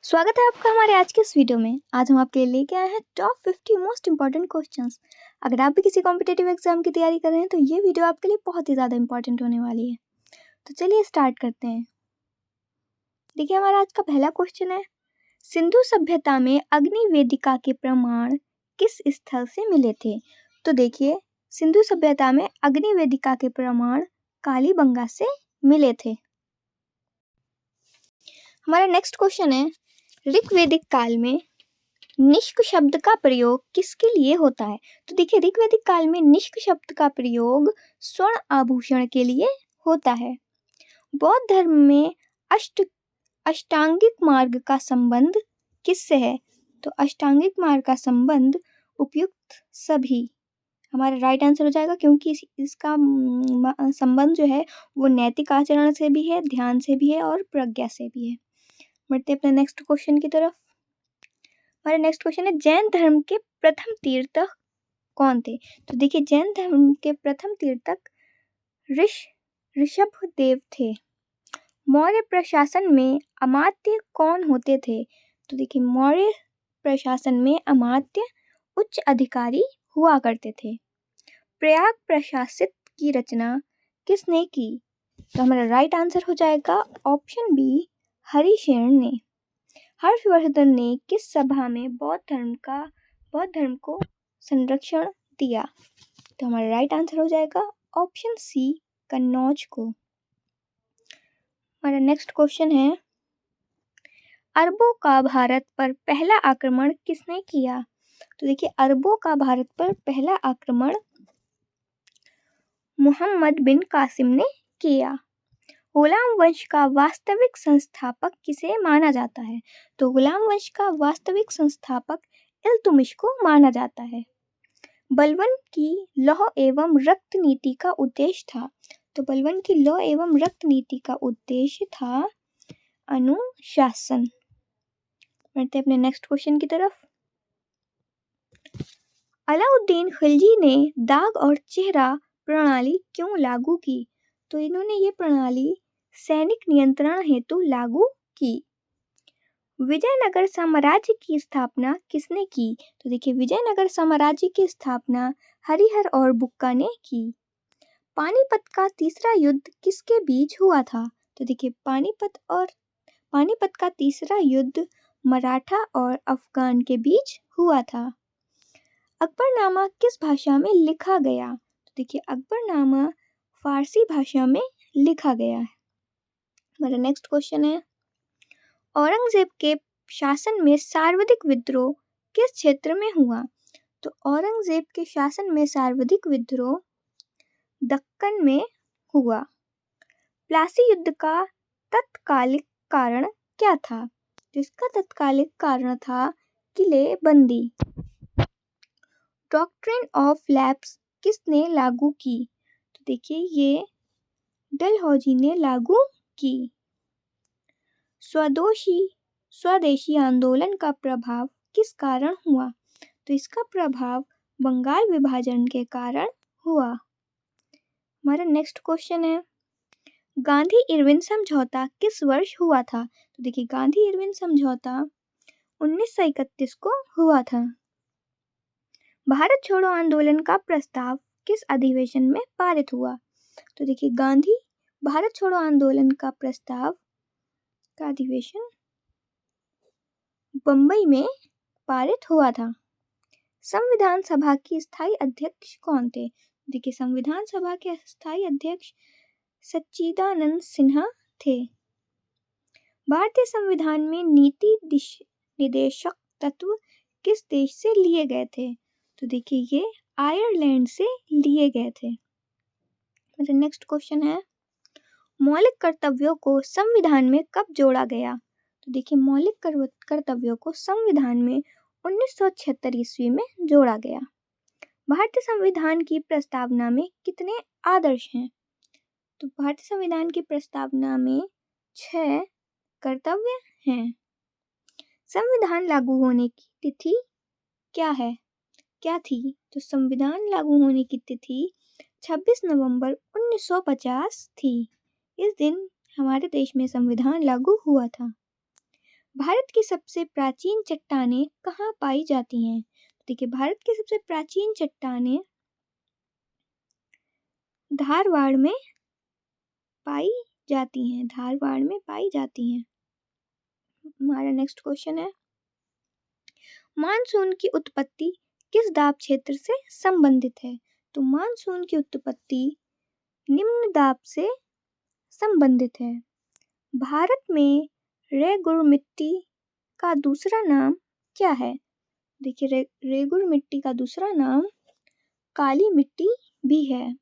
स्वागत है आपका हमारे आज के इस वीडियो में। आज हम आपके लिए लेके आए हैं टॉप 50 मोस्ट इंपॉर्टेंट क्वेश्चंस। अगर आप भी किसी कॉम्पिटिटिव एग्जाम की तैयारी कर रहे हैं तो ये वीडियो आपके लिए बहुत ही ज़्यादा इंपॉर्टेंट होने वाली है। तो चलिए स्टार्ट करते हैं। देखिए हमारा आज का पहला क्वेश्चन है, सिंधु सभ्यता में अग्नि वेदिका के प्रमाण किस स्थल से मिले थे? तो देखिए सिंधु सभ्यता में अग्नि वेदिका के प्रमाण कालीबंगा से मिले थे। हमारा नेक्स्ट क्वेश्चन है, ऋग्वेदिक काल में निष्क शब्द का प्रयोग किसके लिए होता है? तो देखिए ऋग्वेदिक काल में निष्क शब्द का प्रयोग स्वर्ण आभूषण के लिए होता है। बौद्ध धर्म में अष्टांगिक मार्ग का संबंध किससे है? तो अष्टांगिक मार्ग का संबंध उपयुक्त सभी, हमारा राइट आंसर हो जाएगा, क्योंकि इसका संबंध जो है वो नैतिक आचरण से भी है, ध्यान से भी है और प्रज्ञा से भी है। बढ़ते अपने नेक्स्ट क्वेश्चन की तरफ। हमारा नेक्स्ट क्वेश्चन है, जैन धर्म के प्रथम तीर्थक कौन थे? तो देखिए जैन धर्म के प्रथम तीर्थक ऋषभदेव थे। मौर्य प्रशासन में अमात्य कौन होते थे? तो देखिए मौर्य प्रशासन में अमात्य उच्च अधिकारी हुआ करते थे। प्रयाग प्रशासित की रचना किसने की? तो हमारा राइट आंसर हो जाएगा ऑप्शन बी, हरिशेन ने। हर्षवर्धन ने किस सभा में बौद्ध धर्म को संरक्षण दिया? तो हमारा राइट आंसर हो जाएगा ऑप्शन सी, कन्नौज को। हमारा नेक्स्ट क्वेश्चन है, अरबों का भारत पर पहला आक्रमण किसने किया? तो देखिए अरबों का भारत पर पहला आक्रमण मोहम्मद बिन कासिम ने किया। गुलाम वंश का वास्तविक संस्थापक किसे माना जाता है? तो गुलाम वंश का वास्तविक संस्थापक इल्तुमिश को माना जाता है। बलबन की लौह एवं रक्त नीति का उद्देश्य था। तो बलबन की लौह एवं रक्त नीति का उद्देश्य था अनुशासन। बढ़ते अपने नेक्स्ट क्वेश्चन की तरफ। अलाउद्दीन खिलजी ने दाग और चेहरा प्रणाली क्यों लागू की? तो इन्होंने ये प्रणाली सैनिक नियंत्रण हेतु लागू की। विजयनगर साम्राज्य की स्थापना किसने की? तो देखिए विजयनगर साम्राज्य की स्थापना हरिहर और बुक्का ने की। पानीपत का तीसरा युद्ध किसके बीच हुआ था? तो देखिए पानीपत का तीसरा युद्ध मराठा और अफगान के बीच हुआ था। अकबरनामा किस भाषा में लिखा गया? तो देखिए अकबरनामा फारसी भाषा में लिखा गया है। हमारा नेक्स्ट क्वेश्चन है, औरंगजेब के शासन में सर्वाधिक विद्रोह किस क्षेत्र में हुआ? तो औरंगजेब के शासन में सर्वाधिक विद्रोह दक्कन में हुआ। प्लासी युद्ध का तत्कालिक कारण क्या था? तो इसका तत्कालिक कारण था किलेबंदी। डॉक्ट्रिन ऑफ लैप्स किसने लागू की? तो देखिए ये डलहौजी ने लागू की। स्वदेशी आंदोलन का प्रभाव किस कारण हुआ? तो इसका प्रभाव बंगाल विभाजन के कारण हुआ। हमारा नेक्स्ट क्वेश्चन है, गांधी इरविन समझौता किस वर्ष हुआ था? तो देखिए गांधी इरविन समझौता 1931 को हुआ था। भारत छोड़ो आंदोलन का प्रस्ताव किस अधिवेशन में पारित हुआ? तो देखिए गांधी भारत छोड़ो आंदोलन का प्रस्ताव का अधिवेशन बंबई में पारित हुआ था। संविधान सभा की स्थायी अध्यक्ष कौन थे? देखिए संविधान सभा के स्थायी अध्यक्ष सच्चिदानंद सिन्हा थे। भारतीय संविधान में नीति निदेशक तत्व किस देश से लिए गए थे? तो देखिए ये आयरलैंड से लिए गए थे। नेक्स्ट क्वेश्चन है, मौलिक कर्तव्यों को संविधान में कब जोड़ा गया? तो देखिए मौलिक कर्तव्यों को संविधान में 1976 ईस्वी में जोड़ा गया। भारतीय संविधान की प्रस्तावना में कितने आदर्श हैं? तो भारतीय संविधान की प्रस्तावना में 6 कर्तव्य हैं। संविधान लागू होने की तिथि क्या थी? तो संविधान लागू होने की तिथि 26 नवंबर 1950 थी। इस दिन हमारे देश में संविधान लागू हुआ था। भारत की सबसे प्राचीन चट्टानें कहाँ पाई जाती हैं? देखिए, भारत की सबसे प्राचीन चट्टानें धारवाड़ में पाई जाती हैं। धारवाड़ में पाई जाती हैं। हमारा नेक्स्ट क्वेश्चन है, मानसून की उत्पत्ति किस दाब क्षेत्र से संबंधित है? तो मानसून की उत्पत्ति निम्न दाब से संबंधित है। भारत में रेगुड़ मिट्टी का दूसरा नाम क्या है? देखिए, रेगुड़ मिट्टी का दूसरा नाम काली मिट्टी भी है।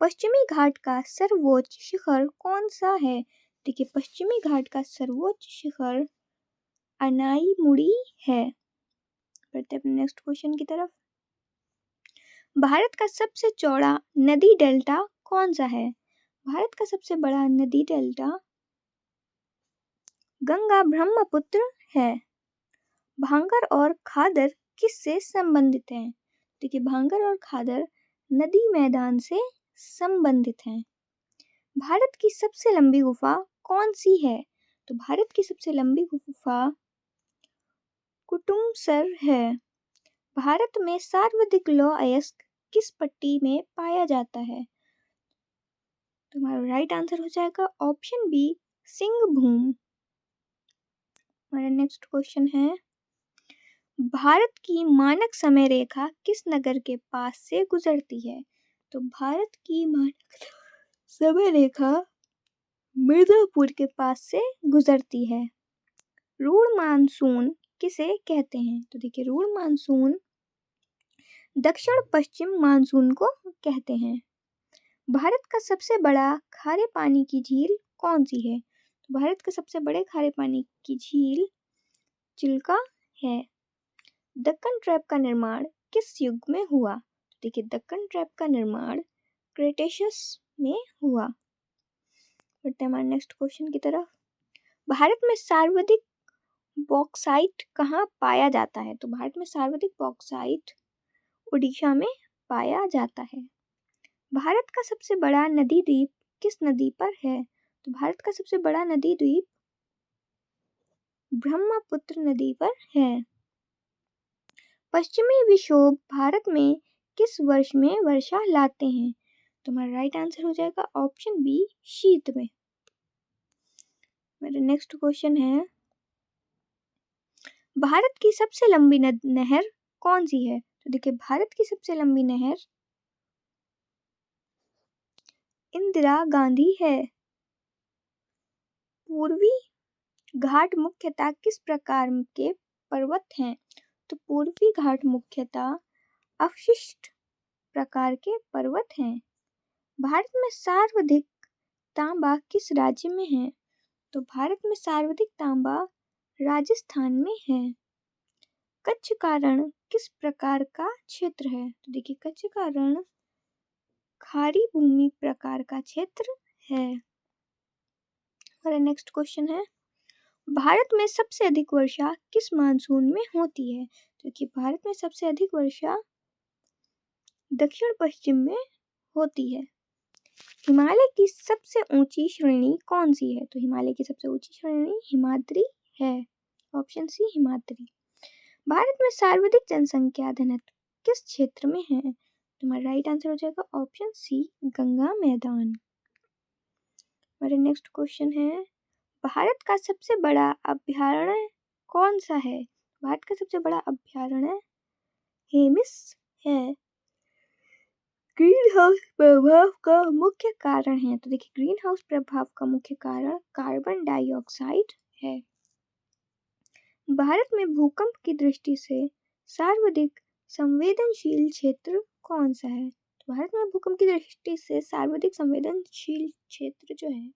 पश्चिमी घाट का सर्वोच्च शिखर कौन सा है? देखिए, पश्चिमी घाट का सर्वोच्च शिखर अनाईमुड़ी है। बढ़ते अपने नेक्स्ट क्वेश्चन की तरफ। भारत का सबसे चौड़ा नदी डेल्टा कौन सा है? भारत का सबसे बड़ा नदी डेल्टा गंगा ब्रह्मपुत्र है। भांगर और खादर किससे संबंधित हैं? देखिए, भांगर और खादर नदी मैदान से संबंधित हैं। भारत की सबसे लंबी गुफा कौन सी है? तो भारत की सबसे लंबी गुफा कुटुमसर है। भारत में सर्वाधिक लौह अयस्क किस पट्टी में पाया जाता है? तुम्हारा राइट आंसर हो जाएगा ऑप्शन बी, सिंहभूम। हमारा नेक्स्ट क्वेश्चन है, भारत की मानक समय रेखा किस नगर के पास से गुजरती है? तो भारत की मानक समय रेखा मिर्जापुर के पास से गुजरती है। रूढ़ मानसून किसे कहते हैं? तो देखिए, रूढ़ मानसून दक्षिण पश्चिम मानसून को कहते हैं। भारत का सबसे बड़ा खारे पानी की झील कौन सी है? तो भारत का सबसे बड़े खारे पानी की झील चिल्का है। दक्कन ट्रैप का निर्माण किस युग में हुआ? देखिए, दक्कन ट्रैप का निर्माण क्रेटेशियस में हुआ। बढ़ते हैं हमारे नेक्स्ट क्वेश्चन की तरफ। भारत में सर्वाधिक बॉक्साइट कहाँ पाया जाता है? तो भारत में सर्वाधिक बॉक्साइट उड़ीसा में पाया जाता है। भारत का सबसे बड़ा नदी द्वीप किस नदी पर है? तो भारत का सबसे बड़ा नदी द्वीप ब्रह्मपुत्र नदी पर है। पश्चिमी विक्षोभ भारत में किस वर्ष में वर्षा लाते हैं? तो हमारा राइट आंसर हो जाएगा ऑप्शन बी, शीत में। मेरा नेक्स्ट क्वेश्चन है, भारत की सबसे लंबी नहर कौन सी है? तो देखिए, भारत की सबसे लंबी नहर इंदिरा गांधी है। पूर्वी घाट मुख्यतः किस प्रकार के पर्वत हैं? तो पूर्वी घाट मुख्यतः अवशिष्ट प्रकार के पर्वत हैं। भारत में सर्वाधिक तांबा किस राज्य में है? तो भारत में सर्वाधिक तांबा राजस्थान में है। कच्छ का रण किस प्रकार का क्षेत्र है? तो देखिए, कच्छ का रण खाड़ी भूमि प्रकार का क्षेत्र है। हमारा नेक्स्ट क्वेश्चन है, भारत में सबसे अधिक वर्षा किस मानसून में होती है? क्योंकि भारत में सबसे अधिक वर्षा दक्षिण पश्चिम में होती है। हिमालय की सबसे ऊंची श्रेणी कौन सी है? तो हिमालय की सबसे ऊंची श्रेणी हिमाद्री है। Option C, Himadri. भारत में सर्वाधिक जनसंख्या घनत्व किस क्षेत्र में है? तुम्हारा राइट आंसर हो जाएगा ऑप्शन सी, गंगा मैदान। हमारे नेक्स्ट क्वेश्चन है, भारत का सबसे बड़ा अभयारण्य कौन सा है? भारत का सबसे बड़ा अभयारण्य हेमिस है। ग्रीन हाउस प्रभाव का मुख्य कारण है? तो देखिए, ग्रीन हाउस प्रभाव का मुख्य कारण कार्बन डाइऑक्साइड है। भारत में भूकंप की दृष्टि से सर्वाधिक संवेदनशील क्षेत्र कौन सा है? तो भारत में भूकंप की दृष्टि से सर्वाधिक संवेदनशील क्षेत्र जो है,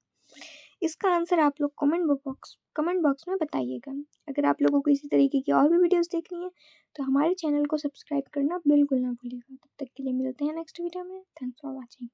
इसका आंसर आप लोग कमेंट बॉक्स में बताइएगा। अगर आप लोगों को इसी तरीके की और भी वीडियोस देखनी है तो हमारे चैनल को सब्सक्राइब करना बिल्कुल ना भूलिएगा। तब तक के लिए मिलते हैं नेक्स्ट वीडियो में। Thanks for watching.